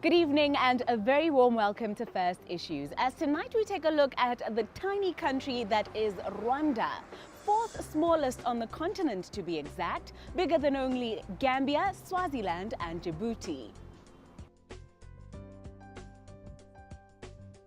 Good evening and a very warm welcome to First Issues. As tonight we take a look at the tiny country that is Rwanda, fourth smallest on the continent to be exact, bigger than only Gambia, Swaziland and Djibouti.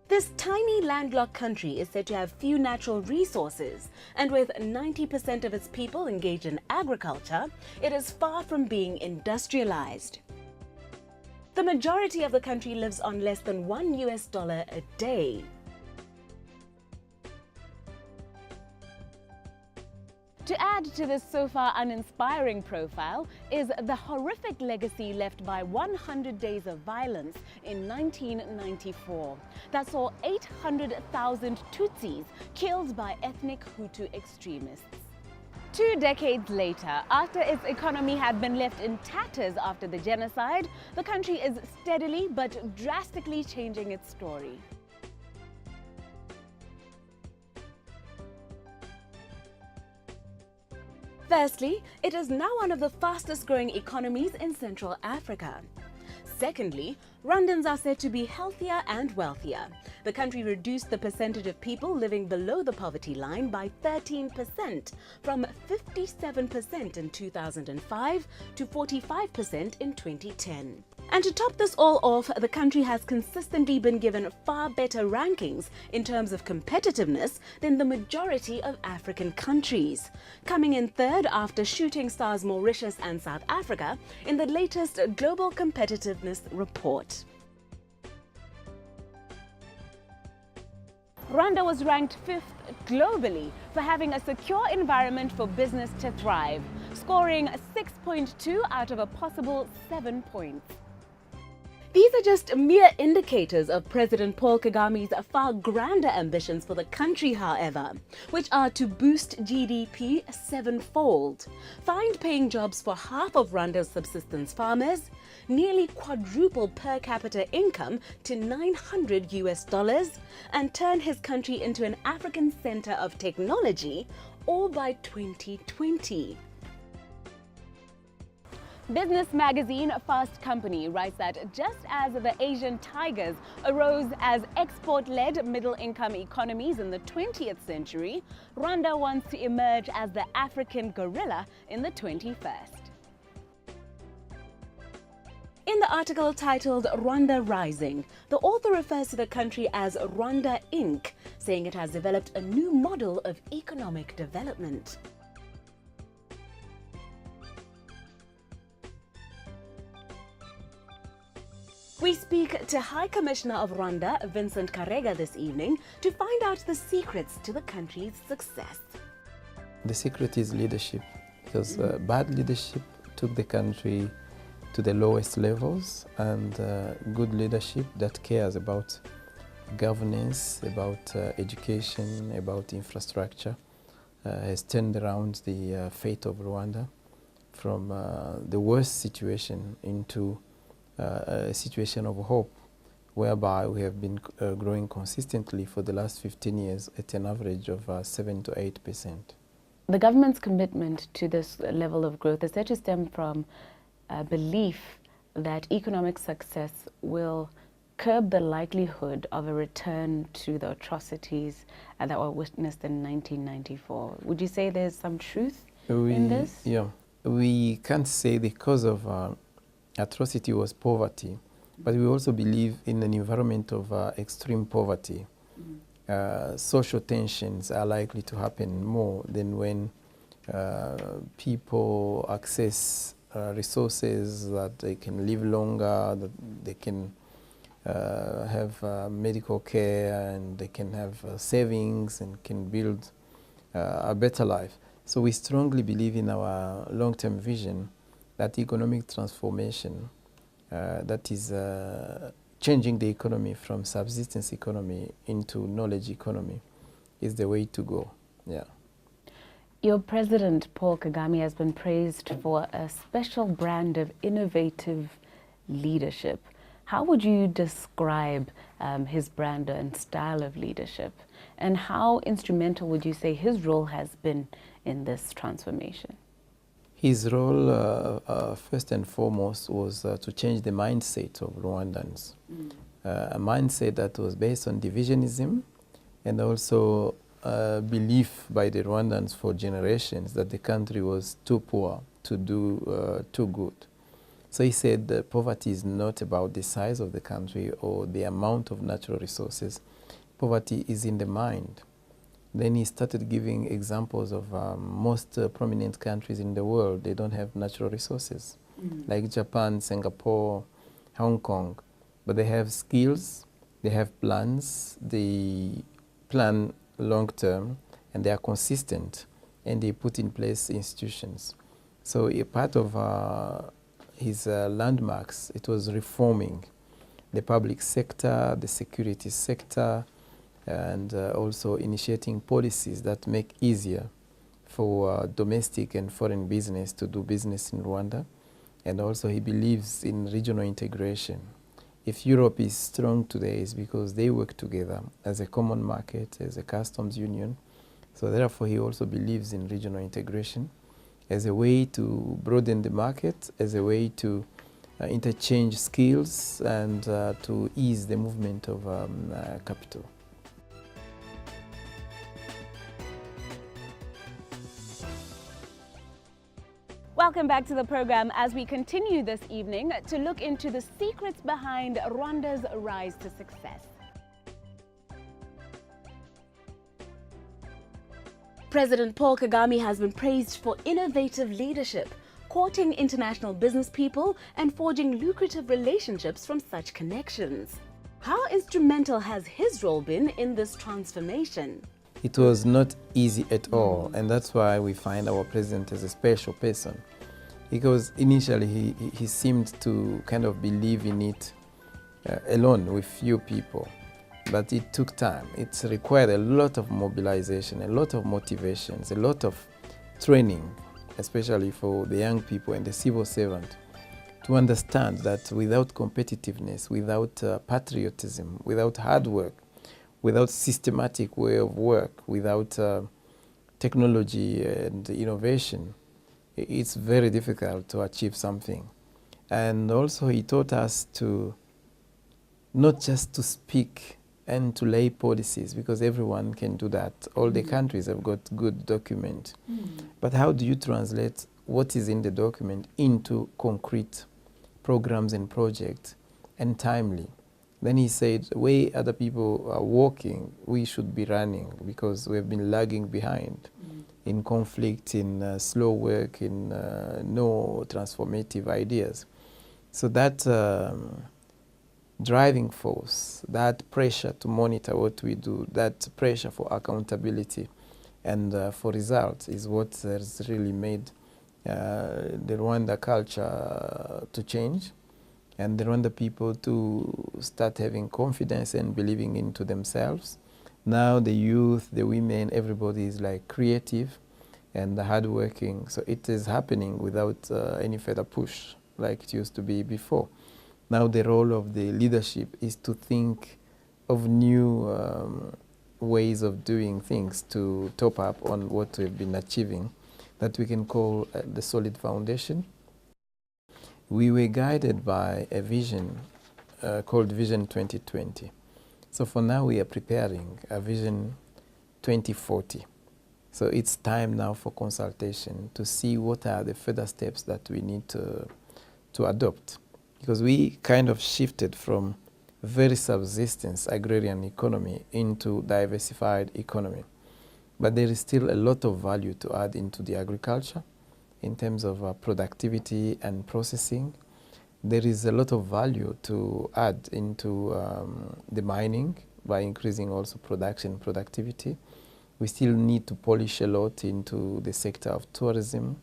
This tiny landlocked country is said to have few natural resources, and with 90% of its people engaged in agriculture, it is far from being industrialized. The majority of the country lives on less than $1 a day. To add to this so far uninspiring profile is the horrific legacy left by 100 days of violence in 1994 that saw 800,000 Tutsis killed by ethnic Hutu extremists. 2 decades later, after its economy had been left in tatters after the genocide, the country is steadily but drastically changing its story. Firstly, it is now one of the fastest growing economies in Central Africa. Secondly, Rwandans are said to be healthier and wealthier. The country reduced the percentage of people living below the poverty line by 13%, from 57% in 2005 to 45% in 2010. And to top this all off, the country has consistently been given far better rankings in terms of competitiveness than the majority of African countries, coming in third after shooting stars Mauritius and South Africa in the latest Global Competitiveness Report. Rwanda was ranked 5th globally for having a secure environment for business to thrive, scoring 6.2 out of a possible 7 points. These are just mere indicators of President Paul Kagame's far grander ambitions for the country, however, which are to boost GDP 7-fold, find paying jobs for half of Rwanda's subsistence farmers, nearly quadruple per capita income to $900, and turn his country into an African center of technology, all by 2020. Business magazine Fast Company writes that just as the Asian tigers arose as export-led middle-income economies in the 20th century, Rwanda wants to emerge as the African gorilla in the 21st. In the article titled Rwanda Rising, the author refers to the country as Rwanda Inc., saying it has developed a new model of economic development. We speak to High Commissioner of Rwanda, Vincent Karega, this evening to find out the secrets to the country's success. The secret is leadership, because bad leadership took the country to the lowest levels, and good leadership that cares about governance, about education, about infrastructure has turned around the fate of Rwanda from the worst situation into a situation of hope, whereby we have been growing consistently for the last 15 years at an average of 7 to 8%. The government's commitment to this level of growth is said to stem from a belief that economic success will curb the likelihood of a return to the atrocities that were witnessed in 1994. Would you say there's some truth in this? Yeah, we can't say the cause of atrocity was poverty, but we also believe in an environment of extreme poverty. Social tensions are likely to happen more than when people access resources, that they can live longer, that they can have medical care, and they can have savings and can build a better life. So we strongly believe in our long-term vision that economic transformation that is changing the economy from subsistence economy into knowledge economy is the way to go. Yeah. Your president, Paul Kagame, has been praised for a special brand of innovative leadership. How would you describe his brand and style of leadership? And how instrumental would you say his role has been in this transformation? His role, first and foremost, was to change the mindset of Rwandans. A mindset that was based on divisionism and also belief by the Rwandans for generations that the country was too poor to do too good. So he said that poverty is not about the size of the country or the amount of natural resources. Poverty is in the mind. Then he started giving examples of most prominent countries in the world. They don't have natural resources, like Japan, Singapore, Hong Kong. But they have skills, they have plans, they plan long term, and they are consistent, and they put in place institutions. So a part of his landmarks, it was reforming the public sector, the security sector, and also initiating policies that make easier for domestic and foreign business to do business in Rwanda. And also he believes in regional integration. If Europe is strong today, it's because they work together as a common market, as a customs union. So therefore he also believes in regional integration as a way to broaden the market, as a way to interchange skills and to ease the movement of capital. Welcome back to the program as we continue this evening to look into the secrets behind Rwanda's rise to success. President Paul Kagame has been praised for innovative leadership, courting international business people and forging lucrative relationships from such connections. How instrumental has his role been in this transformation? It was not easy at all, and that's why we find our president as a special person. Because initially he seemed to kind of believe in it alone with few people. But it took time. It required a lot of mobilization, a lot of motivations, a lot of training, especially for the young people and the civil servant, to understand that without competitiveness, without patriotism, without hard work, without systematic way of work, without technology and innovation, it's very difficult to achieve something. And also he taught us to not just to speak and to lay policies, because everyone can do that. All the countries have got good document. But how do you translate what is in the document into concrete programs and projects and timely? Then he said, the way other people are walking, we should be running, because we have been lagging behind in conflict, in slow work, in no transformative ideas. So that driving force, that pressure to monitor what we do, that pressure for accountability and for results is what has really made the Rwanda culture to change, and the Rwanda people to start having confidence and believing into themselves. Now the youth, the women, everybody is like creative and hardworking. So it is happening without any further push like it used to be before. Now the role of the leadership is to think of new ways of doing things to top up on what we've been achieving, that we can call the solid foundation. We were guided by a vision called Vision 2020. So for now we are preparing a Vision 2040. So it's time now for consultation to see what are the further steps that we need to adopt. Because we kind of shifted from very subsistence agrarian economy into diversified economy. But there is still a lot of value to add into the agriculture in terms of productivity and processing. There is a lot of value to add into the mining by increasing also production productivity. We still need to polish a lot into the sector of tourism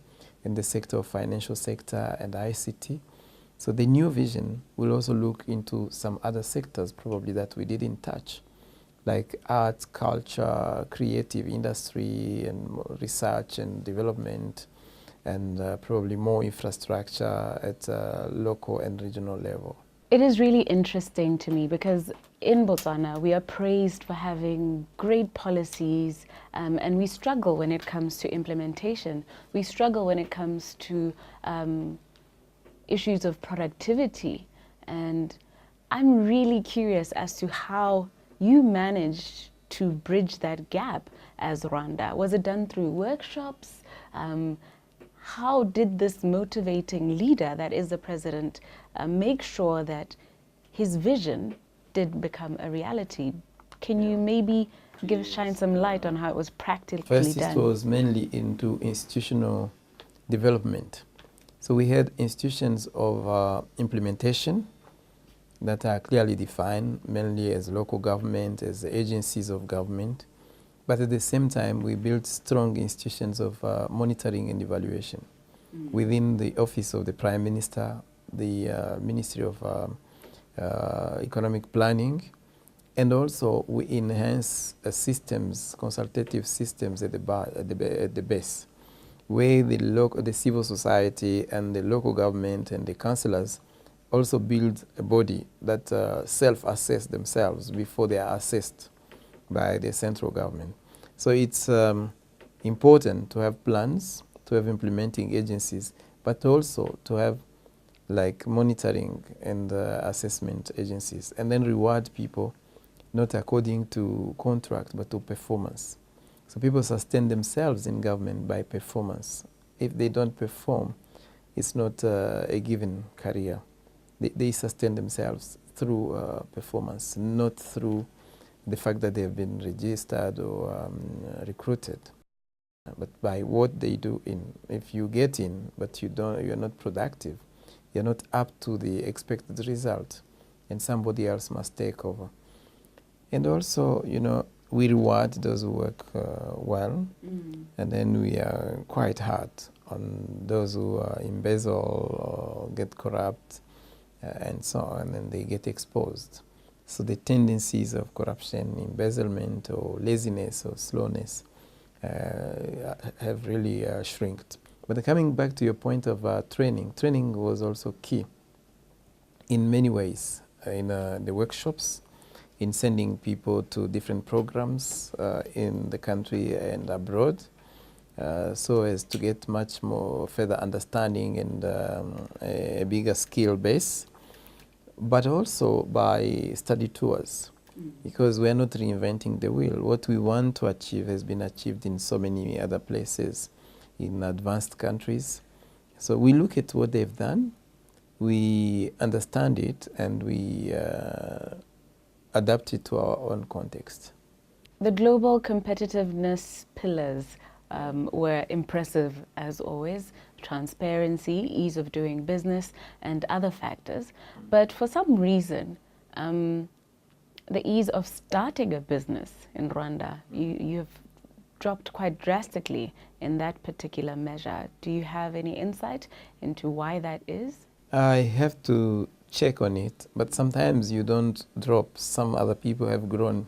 and the sector of financial sector and ICT. So the new vision will also look into some other sectors probably that we didn't touch, like arts, culture, creative industry, and research and development, and probably more infrastructure at local and regional level. It is really interesting to me because in Botswana, we are praised for having great policies, and we struggle when it comes to implementation. We struggle when it comes to issues of productivity. And I'm really curious as to how you managed to bridge that gap as Rwanda. Was it done through workshops? How did this motivating leader that is the president make sure that his vision did become a reality? Can you maybe shine some light on how it was practically First, done? it was mainly into institutional development. So we had institutions of implementation that are clearly defined, mainly as local government, as agencies of government. But at the same time, we built strong institutions of monitoring and evaluation within the office of the Prime Minister, the Ministry of Economic Planning, and also we enhance systems, consultative systems at the base, where the civil society and the local government and the councillors also build a body that self-assess themselves before they are assessed by the central government. So it's important to have plans, to have implementing agencies, but also to have like monitoring and assessment agencies, and then reward people not according to contract but to performance. So people sustain themselves in government by performance. If they don't perform, it's not a given career. They sustain themselves through performance, not through the fact that they have been registered or recruited, but by what they do in. If you get in, but you're not productive, you're not up to the expected result, and somebody else must take over. And also, you know, we reward those who work well, and then we are quite hard on those who embezzle or get corrupt and so on, and they get exposed. So the tendencies of corruption, embezzlement, or laziness or slowness have really shrinked. But coming back to your point of training was also key in many ways, in the workshops, in sending people to different programs in the country and abroad, so as to get much more further understanding and a bigger skill base, but also by study tours, because we're not reinventing the wheel. What we want to achieve has been achieved in so many other places, in advanced countries. So we look at what they've done, we understand it, and we adapt it to our own context. The global competitiveness pillars were impressive as always: transparency, ease of doing business, and other factors. But for some reason, the ease of starting a business in Rwanda, you have dropped quite drastically in that particular measure. Do you have any insight into why that is? I have to check on it, but sometimes you don't drop. Some other people have grown.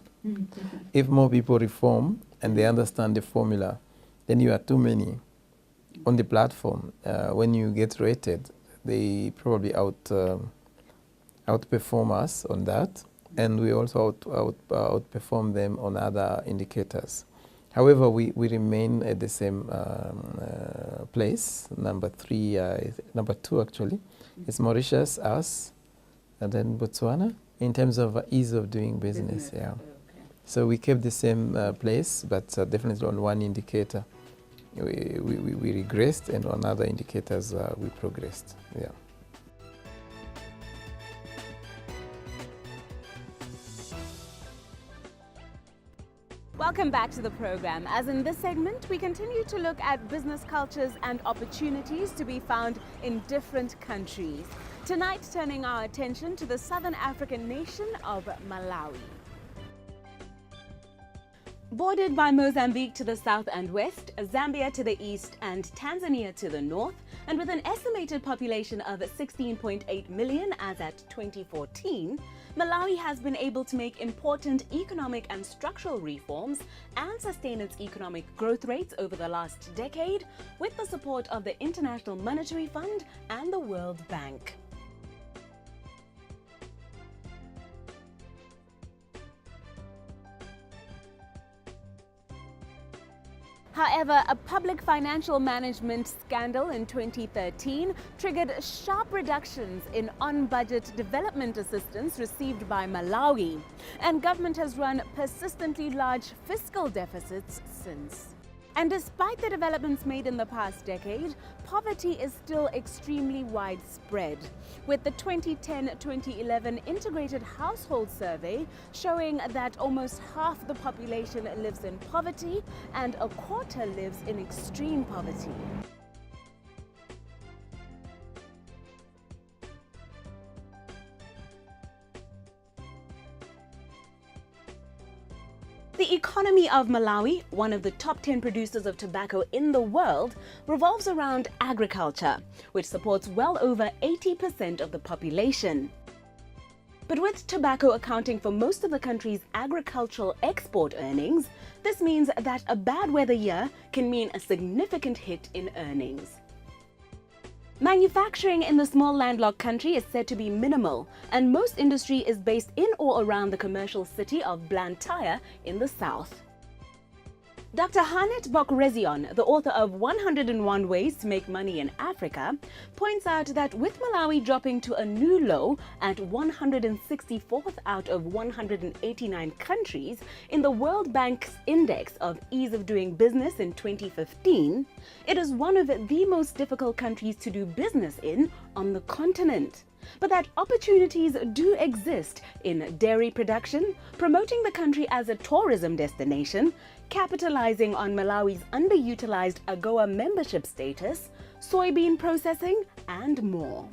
If more people reform and they understand the formula, then you are too many on the platform. When you get rated, they probably outperform us on that, and we also outperform them on other indicators. However, we remain at the same place, number 2 actually. It's Mauritius, us, and then Botswana, in terms of ease of doing business. Yeah. Okay. So we kept the same place, but definitely on one indicator we regressed, and on other indicators we progressed. Yeah. Welcome back to the program. As in this segment, we continue to look at business cultures and opportunities to be found in different countries. Tonight, turning our attention to the southern African nation of Malawi. Bordered by Mozambique to the south and west, Zambia to the east, and Tanzania to the north, and with an estimated population of 16.8 million as at 2014, Malawi has been able to make important economic and structural reforms and sustain its economic growth rates over the last decade with the support of the International Monetary Fund and the World Bank. However, a public financial management scandal in 2013 triggered sharp reductions in on-budget development assistance received by Malawi, and government has run persistently large fiscal deficits since. And despite the developments made in the past decade, poverty is still extremely widespread, with the 2010-2011 Integrated Household Survey showing that almost half the population lives in poverty and a quarter lives in extreme poverty. The economy of Malawi, one of the top 10 producers of tobacco in the world, revolves around agriculture, which supports well over 80% of the population. But with tobacco accounting for most of the country's agricultural export earnings, this means that a bad weather year can mean a significant hit in earnings. Manufacturing in the small landlocked country is said to be minimal, and most industry is based in or around the commercial city of Blantyre in the south. Dr. Hanet Bokrezion, the author of 101 Ways to Make Money in Africa, points out that with Malawi dropping to a new low at 164th out of 189 countries in the World Bank's Index of Ease of Doing Business in 2015, it is one of the most difficult countries to do business in on the continent. But that opportunities do exist in dairy production, promoting the country as a tourism destination, capitalizing on Malawi's underutilized AGOA membership status, soybean processing, and more.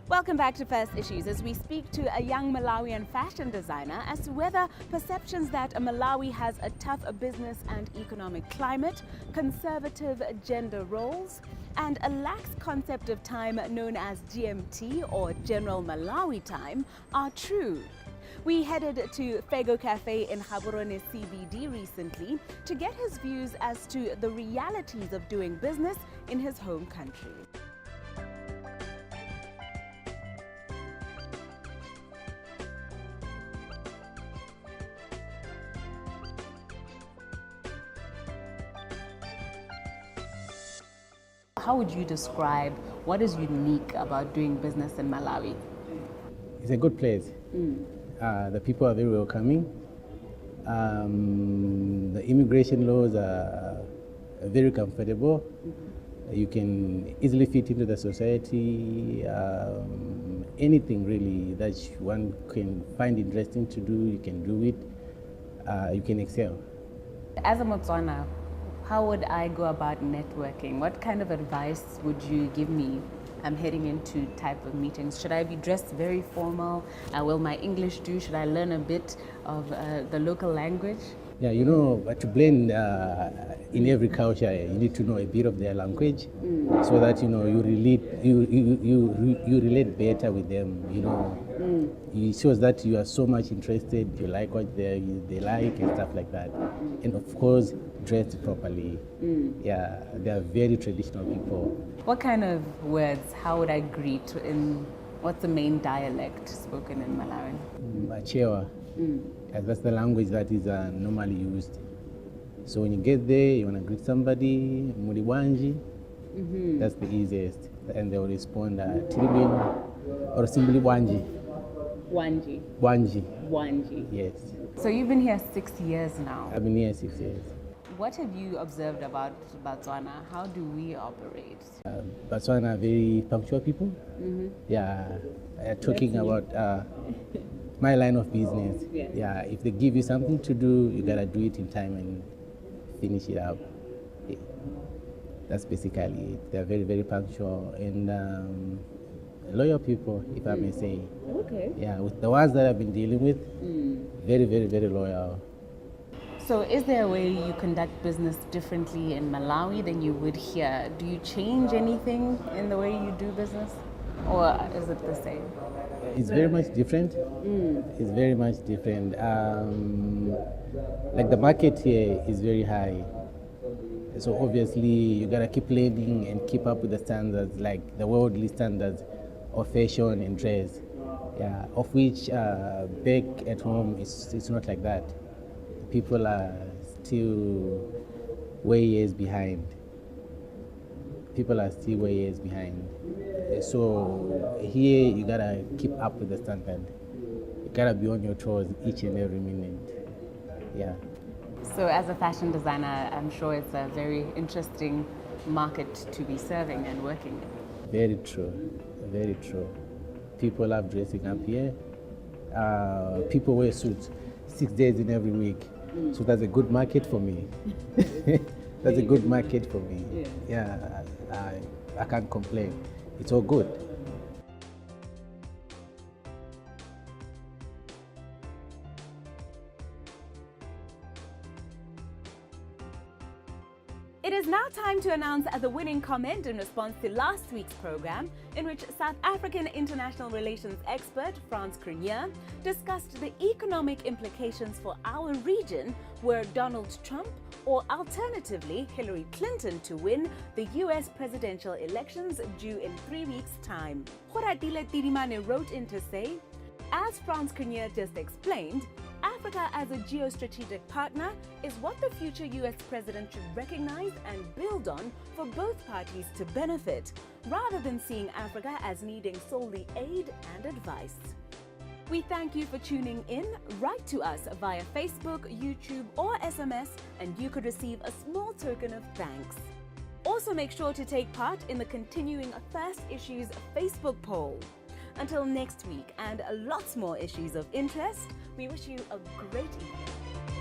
Welcome back to First Issues, as we speak to a young Malawian fashion designer as to whether perceptions that Malawi has a tough business and economic climate, conservative gender roles, and a lax concept of time known as GMT or General Malawi Time are true. We headed to Fego Cafe in Gaborone CBD recently to get his views as to the realities of doing business in his home country. How would you describe what is unique about doing business in Malawi? It's a good place. The people are very welcoming. The immigration laws are very comfortable. You can easily fit into the society. Anything really that one can find interesting to do, you can do it. You can excel. As a Motswana, how would I go about networking? What kind of advice would you give me heading into type of meetings? Should I be dressed very formal? Will my English do? Should I learn a bit of the local language? Yeah, you know, to blend in every culture, you need to know a bit of their language, so that you know you relate better with them. You know, it shows that you are so much interested. You like what they like and stuff like that, and of course, dressed properly. Yeah, they are very traditional people. What kind of words? How would I greet? What's the main dialect spoken in Malawi? Achewa. That's the language that is normally used. So when you get there, you want to greet somebody, Muliwanji, that's the easiest. And they will respond, Tilibin, or simply Wanji. Wanji. Wanji. Wanji. Yes. So you've been here 6 years now. I've been here 6 years. What have you observed about Botswana? How do we operate? Botswana are very punctual people. Yeah, talking about my line of business. Yeah, if they give you something to do, you gotta do it in time and finish it up. Yeah. That's basically it. They're very, very punctual and loyal people, if I may say. Okay. Yeah, with the ones that I've been dealing with, very, very, very loyal. So is there a way you conduct business differently in Malawi than you would here? Do you change anything in the way you do business? Or is it the same? It's very much different. It's very much different. Like the market here is very high. So obviously you gotta keep learning and keep up with the standards, like the worldly standards of fashion and dress. Yeah, of which back at home it's not like that. People are still way years behind. People are still way years behind. So here you gotta keep up with the standard. You gotta be on your toes each and every minute. Yeah. So as a fashion designer, I'm sure it's a very interesting market to be serving and working in. Very true, very true. People love dressing up here. People wear suits 6 days in every week. So that's a good market for me. That's a good market for me. Yeah, I can't complain. It's all good. It is now time to announce the winning comment in response to last week's program, in which South African international relations expert Frans Cronje discussed the economic implications for our region were Donald Trump or alternatively Hillary Clinton to win the US presidential elections due in 3 weeks' time. Horatile Tirimane wrote in to say, as Frans Cronje just explained, Africa as a geostrategic partner is what the future US president should recognize and build on for both parties to benefit, rather than seeing Africa as needing solely aid and advice. We thank you for tuning in. Write to us via Facebook, YouTube, or SMS, and you could receive a small token of thanks. Also make sure to take part in the continuing First Issues Facebook poll. Until next week and lots more issues of interest, we wish you a great evening.